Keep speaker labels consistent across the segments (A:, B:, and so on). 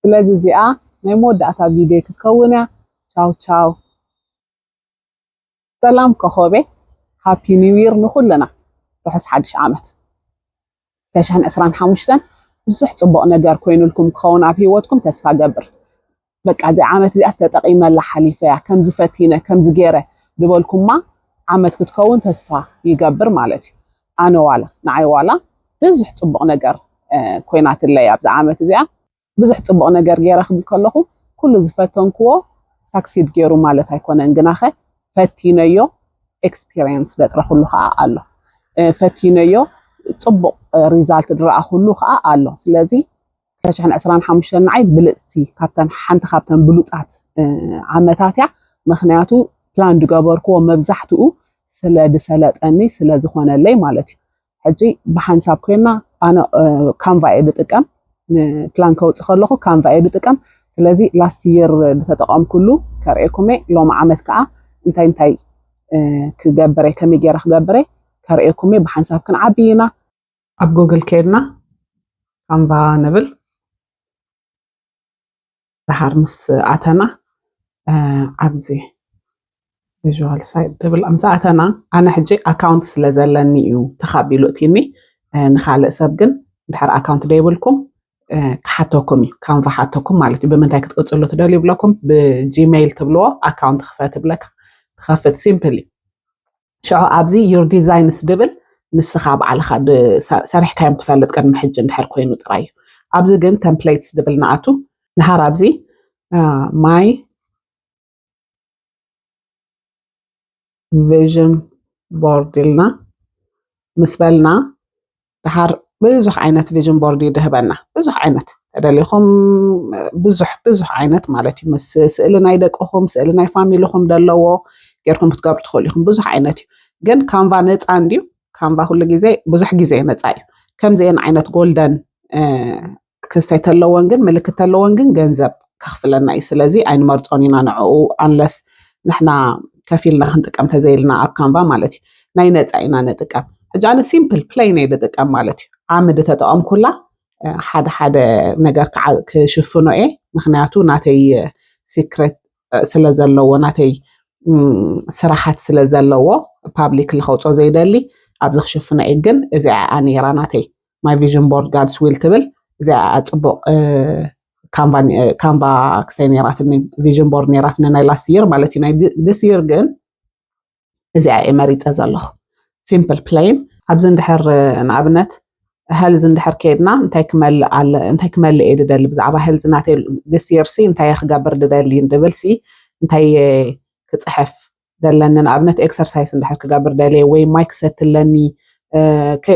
A: ስለዚህ እዚኣ ናይ መወዳእታ ቪድዮ ክትከውን እያ ቻው ቻው ሰላም ከኸቤ ሃፒ ኒው ይር ንኹልና ርሑስ ሓድሽ ዓመት 2025 ብዙሕ ፅቡቕ ነገር ኮይኑልኩም ክኸውን ኣብ ሂወትኩም ተስፋ ገብር በቃ እዚ ዓመት እዚኣ ዝተጠቒመላ ሓሊፈያ ከም ዝፈቲነ ከም ዝገረ ድበልኩማ ዓመት ክትከውን ተስፋ ይገብር ማለት እዩ ኣነ ዋላ ንዓይ ዋላ ብዙሕ ፅቡቕ ነገር ኮይናትለይ ኣብዛ ዓመት እዚኣ ብዙሕ ፅቡቕ ነገር ገይረ ክብል ከለኹ ኩሉ ዝፈተንክዎ ሳክሲድ ገይሩ ማለት ኣይኮነን ግናኸ ፈቲነዮ ኤክስፒሪየንስ ለጥረኽሉ ከዓ ኣሎ ፈቲነዮ ፅቡቕ ሪዛልት ድረኣኽሉ ከዓ ኣሎ ስለዚ 2025 ንዓይ ብልፅቲ ካብተን ሓንቲ ካብተን ብሉፃት ዓመታት እያ ምክንያቱ ፕላን ድገበርክዎ መብዛሕትኡ ስለ ድሰለጠኒ ስለ ዝኾነለይ ማለት እዩ ሕጂ ብሓንሳብ ኮይና ኣነ ካንቫ እየ ድጥቀም ፕላን ከውፅእ ከለኹ ካንቫ እየ ድጥቀም ስለዚ ላስት ይር ድተጠቐምኩሉ ከርእየኩም ሎሚ ዓመት ከዓ እንታይ ክገብረ ከመይ ገይረ ክገብረ ከርእየኩም ብሓንሳብ ክንዓቢ ኢና ኣብ ጉግል ከይድና ካንቫ ንብል ድሓር ምስ ኣተና ኣብዚ ቪዥዋል ሳይት ድብል ኣምሳ ኣተና ኣነ ሕጂ ኣካውንት ስለ ዘለኒ እዩ ተኻቢሉ እትኒ ንኻልእ ሰብ ግን ድሓር ኣካውንት ደይብልኩም ክሓተኩም እዩ ካንቫ ሓተኩም ማለት እዩ ብምንታይ ክትቅፅሉ ትደልዩ ብለኩም ብጂሜይል ትብልዎ ኣካውንት ክፈት ብለካ ትኸፍት ሲምፕሊ ሽዑ ኣብዚ ዩር ዲዛይንስ ድብል ንስኻ በዓልኻ ሰሪሕካዮም ትፈልጥ ቅድሚ ሕጂ እንድሕር ኮይኑ ጥራይ እዩ ኣብዚ ግን ቴምፕሌትስ ድብል ንኣቱ ድሓር ኣብዚ ማይ ቪዥን ቦርድ ኢልና ምስ በልና ድሓር ብዙሕ ዓይነት ቪዥን ቦርድ ይድህበና ብዙሕ ዓይነት ተደሊኹም ብዙሕ ዓይነት ማለት እዩ ምስ ስእሊ ናይ ደቅኹም ስእሊ ናይ ፋሚሊኹም ደለዎ ጌርኩም ክትገብሩ ትኽእሉ ኢኹም ብዙሕ ዓይነት እዩ ግን ካንቫ ነፃ እንድዩ ካንቫ ኩሉ ግዜ ብዙሕ ግዜ ነፃ እዩ ከምዚአን ዓይነት ጎልደን ክስተይ ተለወን ግን ምልክት ተለወን ግን ገንዘብ ከኽፍለና እዩ ስለዚ ኣይንመርፆን ኢና ንዕኡ አንለስ ንሕና ከፊልና ክንጥቀም ተዘይልና ኣብ ካንቫ ማለት እዩ ናይ ነፃ ኢና ንጥቀም ሕጂ ኣነ ሲምፕል ፕሌን እየ ድጥቀም ማለት እዩ ዓምዲ ተጠቐምኩላ ሓደ ነገር ክሽፍኖ እየ ምክንያቱ ናተይ ሲክሬት ስለ ዘለዎ ናተይ ስራሓት ስለ ዘለዎ ፓብሊክ ልኸውፆ ዘይደሊ ኣብዚ ክሽፍኖ እየ ግን እዚኣ ኣነራ ናተይ ማይ ቪዥን ቦርድ ጋድስ ዊል ትብል እዚኣ ፅቡቕ ካንቫ ክሳይ ነራትኒ ቪዥን ቦርድ ነራትኒ ናይ ላስት ይር ማለት እዩ ናይ ዲስ ይር ግን እዚኣ እየ መሪፀ ዘለኹ ሲምፕል ፕሌን ኣብዚ እንድሕር ንኣብነት ሄልዝ እንድሕር ከይድና እንታይ ክመልእ እየ ድደሊ ብዛዕባ ሄልዝ ናተይ ዲስ ይር ሲ እንታይ ክገብር ድደሊ ንድብል ሲ እንታይ ክፅሕፍ ደለኒ ንኣብነት ኤክሰርሳይዝ እንድሕር ክገብር ደልየ ወይ ማይ ክሰትለኒ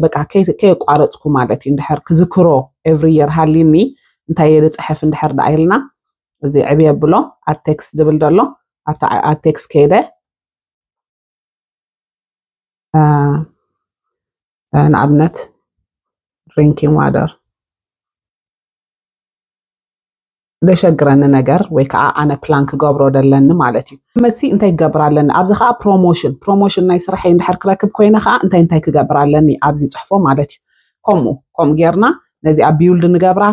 A: በቃ ከየቋረፅኩ ማለት እዩ እንድሕር ክዝክሮ ኤቭሪ ይር ሃሊኒ እንታይ የድፅሕፍ እንድሕር ዳ ኢልና እዚ ዕብየ ብሎ ኣብ ቴክስት ድብል ደሎ ኣብ ቴክስት ከይደ ንኣብነት ድሪንኪንግ ዋተር ደሸግረኒ ነገር ወይ ከዓ ኣነ ፕላን ክገብሮ ደለኒ ማለት እዩ መሲ እንታይ ክገብር ኣለኒ ኣብዚ ከዓ ፕሮሞሽን ናይ ስራሐይ እንድሕር ክረክብ ኮይነ ከዓ እንታይ ክገብር ኣለኒ ኣብዚ ፅሕፎ ማለት እዩ ከምኡ ጌርና ነዚኣ ቢውልድ ንገብራ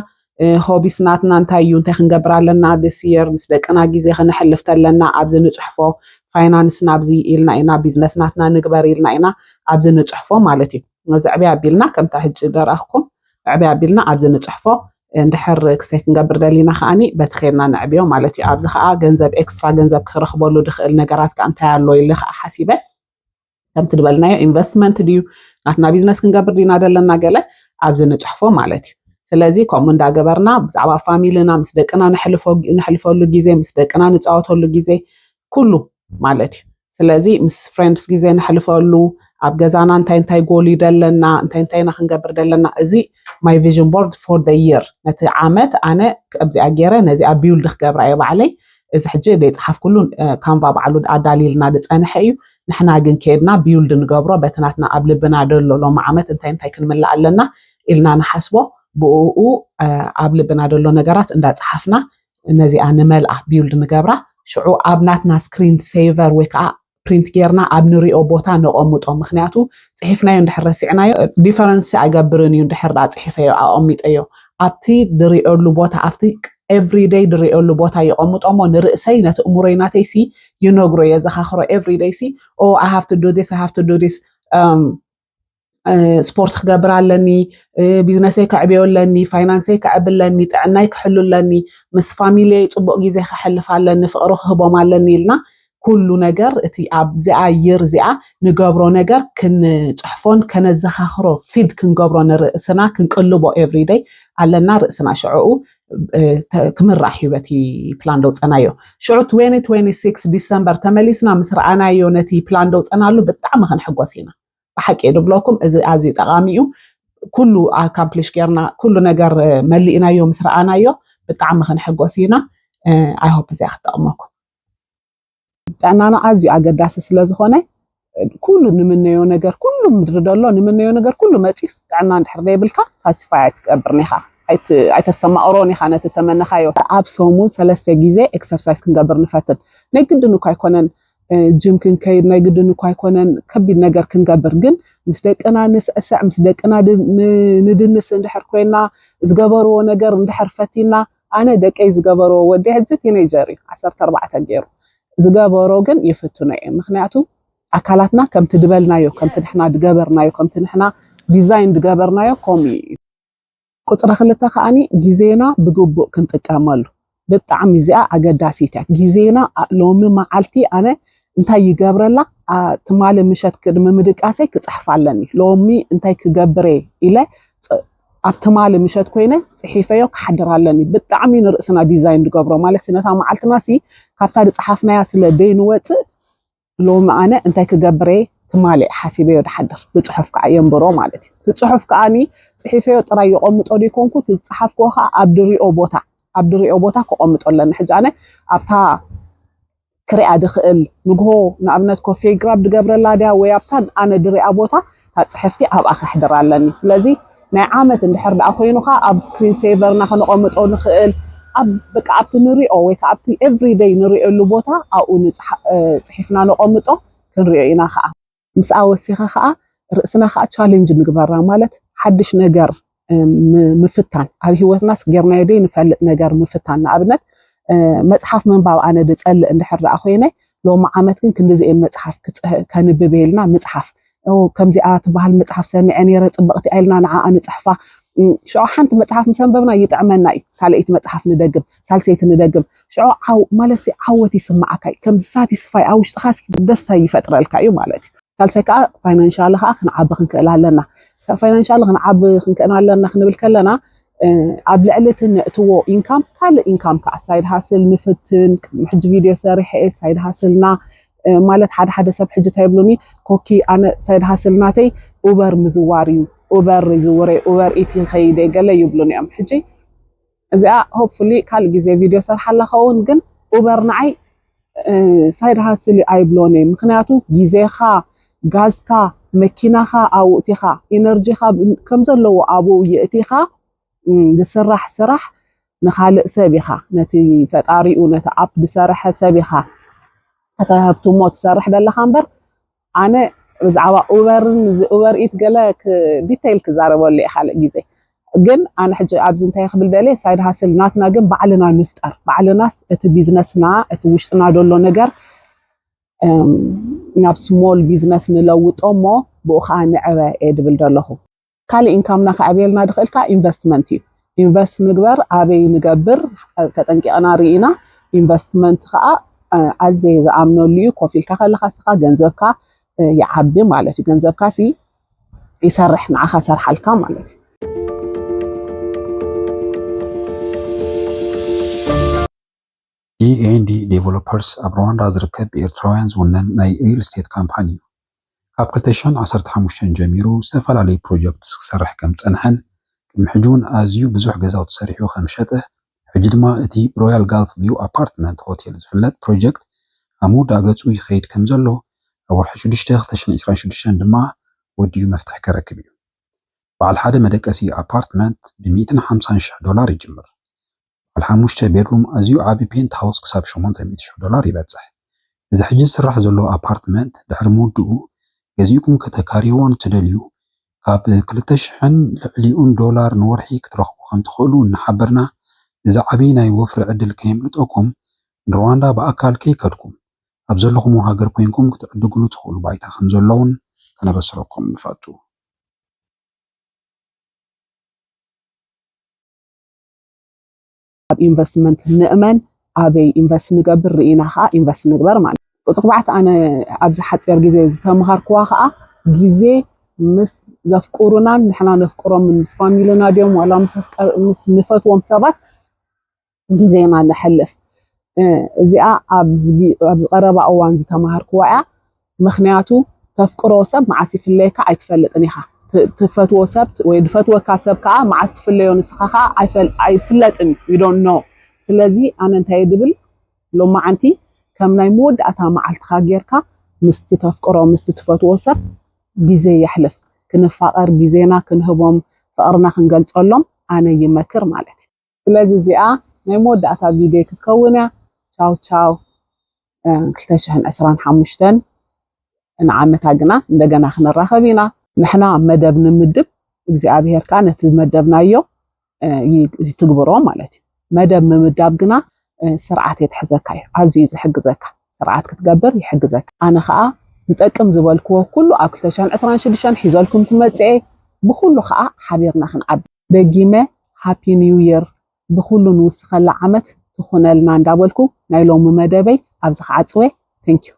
A: ሆቢስ ናትና እንታይ እዩ እንታይ ክንገብር ኣለና ዲስ ይር ምስ ደቅና ግዜ ክነሕልፍ ተለና ኣብዚ ንፅሕፎ ፋይናንስ ናብዚ ኢልና ኢና ቢዝነስ ናትና ንግበር ኢልና ኢና ኣብዚ ንፅሕፎ ማለት እዩ እዚ ዕብያ ኣቢልና ከምታ ሕጂ ደረኣኽኩም ዕብያ ኣቢልና ኣብዚ ንፅሕፎ እንድሕር ክስተይ ክንገብር ደሊና ከዓኒ በቲ ኸይድና ንዕብዮ ማለት እዩ ኣብዚ ከዓ ገንዘብ ኤክስትራ ገንዘብ ክረኽበሉ ድኽእል ነገራት ከዓ እንታይ ኣሎ ኢለ ከዓ ሓሲበ ከምቲ ድበልናዮ ኢንቨስትመንት ድዩ ናትና ቢዝነስ ክንገብር ዲና ደለና ገለ ኣብዚ ንፅሕፎ ማለት እዩ ስለዚ ከምኡ እንዳገበርና ብዛዕባ ፋሚሊና ምስ ደቅና ነሕልፈሉ ግዜ ምስ ደቅና ንፃወተሉ ግዜ ኩሉ ማለት እዩ ስለዚ ምስ ፍሬንድስ ግዜ ነሕልፈሉ ኣብ ገዛና እንታይ ጎል ይደለና እንታይ ኢና ክንገብር ደለና እዚ ማይ ቪዥን ቦርድ ፎር ደ ይር ነቲ ዓመት ኣነ ኣብዚኣ ገይረ ነዚኣ ቢውልድ ክገብራ እየ ባዕለይ እዚ ሕጂ ደይፅሓፍ ኩሉ ካንቫ ባዕሉ ኣዳሊልና ድፀንሐ እዩ ንሕና ግን ከይድና ቢውልድ ንገብሮ በትናትና ኣብ ልብና ደሎ ሎሚ ዓመት እንታይ ክንምላእ ኣለና ኢልና ንሓስቦ ብኡ ኣብ ልብና ደሎ ነገራት እንዳፅሓፍና ነዚኣ ንመልኣ ቢውልድ ንገብራ ሽዑ ኣብ ናትና ስክሪን ሴቨር ወይ ከዓ ፕሪንት ጌርና ኣብ ንሪኦ ቦታ ነቐምጦ ምክንያቱ ፅሒፍናዮ እንድሕር ረሲዕናዮ ዲፈረንስ ኣይገብርን እዩ እንድሕር ዳ ፅሒፈዮ ኣቐሚጠዮ ኣብቲ ድሪኦሉ ቦታ ኣብቲ every day ድሪኦሉ ቦታ ይቆምጦሞ ንርእሰይ ነቲ እሙሮይ ናተይ ሲ ይነግሮ የዘኻኽሮ every day ሲ oh I have to do this I have to do this ስፖርት ክገብር ኣለኒ ቢዝነሰይ ክዕብዮ ኣለኒ ፋይናንሰይ ክዕብለኒ ጥዕናይ ክሕልለኒ ምስ ፋሚሊይ ጽቡቕ ግዜ ክሕልፍ ኣለኒ ፍቕሪ ክህቦም ኣለኒ ኢልና ኩሉ ነገር እቲ ኣብዚኣ ይር እዚኣ ንገብሮ ነገር ክንጽሕፎን ከነዘኻኽሮ ፊድ ክንገብሮ ንርእስና ክንቅልቦ ኤቭሪ ዴይ ኣለና ርእስና ሽዑኡ ክምራሕ ሂወቲ ፕላን ደውፀናዮ ሽዑ 2026 ዲሰምበር ተመሊስና ምስ ረኣናዮ ነቲ ፕላን ደውፀናሉ ብጣዕሚ ክንሕጎስ ኢና ብሓቂ ድብለኩም እዚ ኣዝዩ ጠቃሚ እዩ ኩሉ ኣካምፕሊሽ ጌርና ኩሉ ነገር መሊእናዮ ምስ ረኣናዮ ብጣዕሚ ክንሕጎስ ኢና I hope እዚ ክጠቅመኩም ጥዕናና ኣዝዩ ኣገዳሲ ስለ ዝኾነ ኩሉ ንምነዮ ነገር ኩሉ ምድሪ ደሎ ንምነዮ ነገር ኩሉ መጪስ ጥዕና እንድሕር ዘይብልካ ሳቲስፋይ ትቀብርኒ ኢኻ ኣይተስተማቕሮን ኢኻ ነቲ ተመነኻዮ ኣብ ሰሙን 3 ግዜ ኤክሰርሳይዝ ክንገብር ንፈትን ናይ ግድን እኳ ኣይኮነን ጅም ክንከይድ ናይ ግድን እኳ ኣይኮነን ከቢድ ነገር ክንገብር ግን ምስ ደቅና ንስዕስዕ ምስ ደቅና ንድንስ እንድሕር ኮይና ዝገበርዎ ነገር እንድሕር ፈቲና ኣነ ደቀይ ዝገበርዎ ወዲ ሕጂ ቲኔጀር 14 ገይሩ ዝገበሮ ግን ይፍትኖ እዮም ምክንያቱ ኣካላትና ከምቲ ድበልናዮ ከምቲ ንሕና ድገበርናዮ ከምቲ ንሕና ዲዛይን ድገበርናዮ ኮሚ ቁጥሪ 2 ከኣኒ ግዜና ብግቡእ ክንጥቀመሉ ብጣዕሚ እዚኣ ኣገዳሲት እያ ግዜና ሎሚ መዓልቲ ኣነ እንታይ ይገብረላ ትማለ ምሸት ቅድሚ ምድቃሰይ ክጽሕፍ ኣለኒ ሎሚ እንታይ ክገብረ ኢለ ኣብትማለ ምሸት ኮይነ ጽሒፈዮ ክሓድር ኣለኒ ብጣዕሚ ንርእስና ዲዛይን ድገብሮ ማለት ስነታ መዓልትና ሲ ካብታ ድጽሓፍናያ ስለ ደይን ወጽእ ሎሚ ኣነ እንታይ ክገብረ ትማለ ሓሲበዮ ድሓድር ብጽሑፍ ከዓ የንብሮ ማለት እዩ ጽሑፍ ከኣኒ ጽሒፈዮ ጥራይ ይቆምጦ ዲኮንኩ ትጽሓፍኮ ከዓ ኣብ ድሪኦ ቦታ ክቆምጦ ኣለኒ ሕጂ ኣነ ኣብታ ክሪኣ ድኽእል ንግሆ ንኣብነት ኮፊ ግራብ ድገብረላ ዲያ ወይ ኣብታ ኣነ ድሪኣ ቦታ ታጽሕፍቲ ኣብኣ ክሕድር ኣለኒ ስለዚ ናይ ዓመት እንድሕር ደኣ ኮይኑኻ ኣብ ስክሪን ሴቨርና ክንቆምጦ ንኽእል ኣብ በቃ ኣብቲ ንሪኦ ወይ ከዓ ኣብቲ ኤቭሪ ዴይ ንሪኦሉ ቦታ ኣብኡ ጽሒፍና ንቆምጦ ክንሪኦ ኢና ከዓ ምስ ኣወሲኻ ከዓ ርእስና ከዓ ቻሌንጅ ንግበራ ማለት ሓድሽ ነገር ምፍታን ኣብ ሂወትናስ ጌርናዮ ደይ ንፈልጥ ነገር ምፍታን ንኣብነት መጽሓፍ መንባብ ኣነ ድጸልእ እንድሕር ደኣ ኮይነ ሎሚ ዓመት ግን ክንዲዚአን መጽሓፍ ከንብብ ኢልና መጽሓፍ ከምዚኣ ትበሃል መጽሓፍ ሰሚዐ ነይረ ጽብቕቲ ኢልና ንዓኣ ንጽሕፋ ሽዑ ሓንቲ መጽሓፍ ምሰንበብና ይጥዕመና እዩ ካልእቲ መጽሓፍ ንደግም ሳልሰይቲ ንደግም ሽዑ ማለት ዓወት ይስማዓካ ከም ሳቲስፋይ ኣብ ውሽጥኻ ደስታ ይፈጥረልካ እዩ ማለት እዩ ሳልሰይ ከዓ ፋይናንሻሊ ከዓ ክንዓቢ ክንክእል ኣለና ፋይናንሻሊ ክንዓቢ ክንክእል ኣለና ክንብል ከለና ኣብ ልዕሊት ነእትዎ ኢንካም ካልእ ኢንካም ከዓ ሳይድ ሃስል ንፍትን ሕጂ ቪድዮ ሰሪሐ ሳይድ ሃስልና ማለት ሓደ ሰብ ሕጂ ታይብሉኒ ኮኪ ኣነ ሳይድ ሃስልናተይ ኡበር ምዝዋር እዩ ኡበር ይዝውረ ኡበር ኢቲ ኸይደ ገለ ይብሉኒ እዮም ሕጂ እዚኣ ሆፕፉሊ ካልእ ግዜ ቪድዮ ሰርሓላ ኸውን ግን ኡበር ንዓይ ሳይድ ሃስል ኣይብሎኒ ምክንያቱ ግዜኻ ጋዝካ መኪናኻ ኣውእቲኻ ኢነርጂኻ ከም ዘለዎ ኣብኡ የእቲኻ ዝስራሕ ስራሕ ንኻልእ ሰብ ኢኻ ነቲ ፈጣሪኡ ነቲ ኣፕ ዝሰርሐ ሰብ ኢኻ ተታሃብቱሞ ትሰርሕ ደለኻ እምበር ኣነ ብዛዕባ ኡበር ኢት ገለ ዲቴይል ክዛረበሉ እየ ካልእ ግዜ ግን ኣነ ሕጂ ኣብዚ እንታይ ክብል ደልየ ሳይድ ሃስል ናትና ግን ባዕልና ንፍጠር ባዕልናስ እቲ ቢዝነስና እቲ ውሽጥና ደሎ ነገር ናብ ስሞል ቢዝነስ ንለውጦ እሞ ብኡ ከዓ ንዕበ እየ ድብል ደለኹ ካልእ ኢንካምና ከዕብየልና ድኽእልካ ኢንቨስትመንት እዩ ኢንቨስት ንግበር ኣበይ ንገብር ተጠንቂቕና ርኢና ኢንቨስትመንት ከዓ ኣዘይ ዝኣምነሉ እዩ ኮፍ ኢልካ ከለኻ ስኻ ገንዘብካ ይዓቢ ማለት እዩ ገንዘብካ ሲ ይሰርሕ ንዓኻ ሰርሓልካ ማለት
B: እዩ D&D ዴቨሎፐርስ ኣብ ሩዋንዳ ዝርከብ ኤርትራውያን ዝውነን ናይ ሪል ስቴት ካምፓኒ እዩ ካብ 2015 ጀሚሩ ዝተፈላለዩ ፕሮጀክት ክሰርሕ ከም ፀንሐን ቅድሚ ሕጂ እውን ኣዝዩ ብዙሕ ገዛውቲ ሰሪሑ ከም ሸጠ ሕጂ ድማ እቲ ሮያል ጋልፍ ቪው ኣፓርትመንት ሆቴል ዝፍለጥ ፕሮጀክት ኣብ ምውዳእ ገፁ ይኸይድ ከም ዘሎ ኣብ ወርሒ 6 2026 ድማ ወዲኡ መፍትሒ ከረክብ እዩ በዓል ሓደ መደቀሲ ኣፓርትመንት ብ$150,000 ይጅምር በዓል 5 ቤድሩም ኣዝዩ ዓቢ ፔንት ሃውስ ክሳብ $800,000 ይበፅሕ እዚ ሕጂ ዝስራሕ ዘሎ ኣፓርትመንት ድሕሪ ምውድኡ ገዚኡኩም ከተካሪዎን ትደልዩ ካብ $2,000 ልዕሊኡን ንወርሒ ክትረኽቡ ከም ትኽእሉ እናሓበርና إذا عبينا يوفر عدل كيم لتقوم رواندا بأكل كي كدكم أبزلكم وهاجر كوينكم كتعدقلوا تخلوا بايتا خمزلون أنا بسرقكم فاتو
A: ኢንቨስትመንት ንእመን ኣበይ ኢንቨስት ንገብር ርኢና ከዓ ኢንቨስት ንግበር ማለት ቁጥቅባዕት ኣነ ኣብዚ ሓፂር ግዜ ዝተምሃርክዋ ከዓ ግዜ ምስ ዘፍቁሩናን ንሕና ነፍቅሮም ምስ ፋሚሊና ድዮም ዋላ ምስ ንፈትዎም ሰባት ግዜና ንሕልፍ እዚኣ ኣብዚ ቀረባ እዋን ዝተምሃርክዋ እያ ምክንያቱ ተፍቅሮ ሰብ መዓስ ይፍለየካ ኣይትፈልጥን ኢኻ ትፈትዎ ሰብ ወይ ድፈትወካ ሰብ ከዓ መዓስ ትፍለዮ ንስኻ ከዓ ኣይፍለጥን you don't know ስለዚ ኣነ እንታይ ድብል ሎማዓንቲ ከም ናይ መወዳእታ መዓልትኻ ጌርካ ምስቲ ተፍቅሮ ምስቲ ትፈትዎ ሰብ ግዜ ይሕልፍ ክንፋቀር ግዜና ክንህቦም ፍቅርና ክንገልጸሎም ኣነ ይመክር ማለት እዩ ስለዚ እዚኣ ናይ መወዳእታ ቪድዮ ክትከውን እያ ቻው ቻው 2025 ንዓመታ ግና እንደገና ክንራኸብ ኢና ንሕና መደብ ንምድብ እግዚአብሔር ከዓ ነቲ መደብናዮ ይትግብሮ ማለት እዩ መደብ ምምዳብ ግና ስርዓት የትሕዘካ እዩ ኣዝዩ ዝሕግዘካ ስርዓት ክትገብር ይሕግዘካ ኣነ ከዓ ዝጠቅም ዝበልክዎ ኩሉ ኣብ 2026 ሒዘልኩም ክመጽእ ብኩሉ ከዓ ሓቢርና ክንዓቢ ደጊመ ሃፒ ኒው ይር ብኩሉ ንውስኸላ ዓመት ትኹነልና እንዳበልኩ ናይ ሎሚ መደበይ ኣብዚ ከዓ ፅወ ቴንክ ዩ